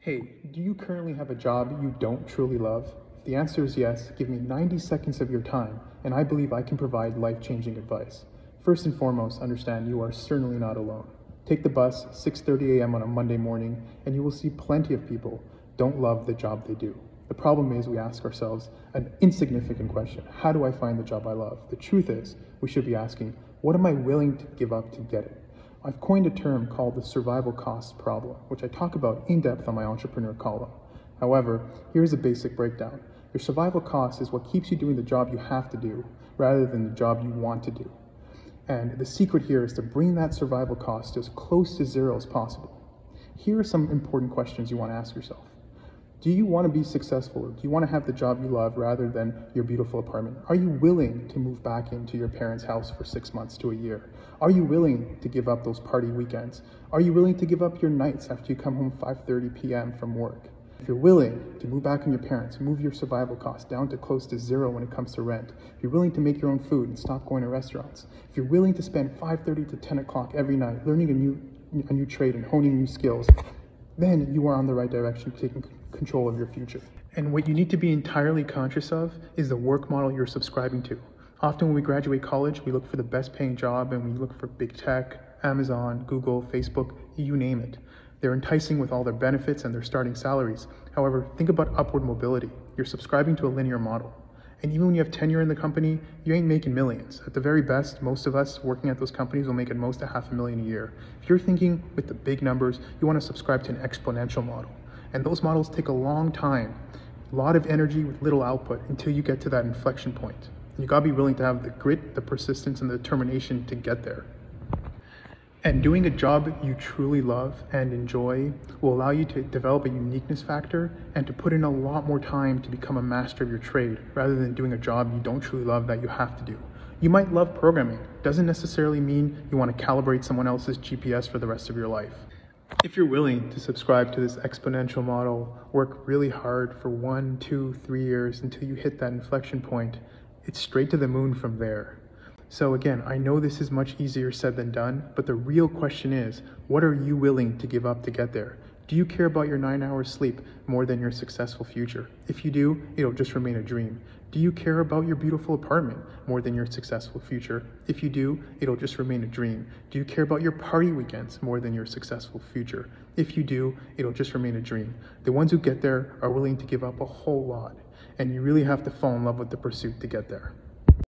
Hey, do you currently have a job you don't truly love? If the answer is yes, give me 90 seconds of your time, and I believe I can provide life-changing advice. First and foremost, understand you are certainly not alone. Take the bus 6:30 a.m. on a Monday morning, and you will see plenty of people don't love the job they do. The problem is we ask ourselves an insignificant question: how do I find the job I love? The truth is, we should be asking, what am I willing to give up to get it? I've coined a term called the survival cost problem, which I talk about in depth on my entrepreneur column. However, here's a basic breakdown. Your survival cost is what keeps you doing the job you have to do rather than the job you want to do. And the secret here is to bring that survival cost as close to zero as possible. Here are some important questions you want to ask yourself. Do you want to be successful? Or do you want to have the job you love rather than your beautiful apartment? Are you willing to move back into your parents' house for 6 months to a year? Are you willing to give up those party weekends? Are you willing to give up your nights after you come home 5:30 p.m. from work? If you're willing to move back in your parents, move your survival costs down to close to zero when it comes to rent, if you're willing to make your own food and stop going to restaurants, if you're willing to spend 5:30 to 10 o'clock every night learning a new trade and honing new skills, then you are on the right direction, taking control of your future. And what you need to be entirely conscious of is the work model you're subscribing to. Often when we graduate college, we look for the best paying job and we look for big tech, Amazon, Google, Facebook, you name it. They're enticing with all their benefits and their starting salaries. However, think about upward mobility. You're subscribing to a linear model. And even when you have tenure in the company, you ain't making millions. At the very best, most of us working at those companies will make at most $500,000 a year. If you're thinking with the big numbers, you want to subscribe to an exponential model. And those models take a long time, a lot of energy with little output until you get to that inflection point. And you gotta be willing to have the grit, the persistence, and the determination to get there. And doing a job you truly love and enjoy will allow you to develop a uniqueness factor and to put in a lot more time to become a master of your trade rather than doing a job you don't truly love that you have to do. You might love programming. Doesn't necessarily mean you want to calibrate someone else's GPS for the rest of your life. If you're willing to subscribe to this exponential model, work really hard for 1, 2, 3 years until you hit that inflection point, it's straight to the moon from there. So again, I know this is much easier said than done, but the real question is, what are you willing to give up to get there? Do you care about your 9 hours sleep more than your successful future? If you do, it'll just remain a dream. Do you care about your beautiful apartment more than your successful future? If you do, it'll just remain a dream. Do you care about your party weekends more than your successful future? If you do, it'll just remain a dream. The ones who get there are willing to give up a whole lot, and you really have to fall in love with the pursuit to get there.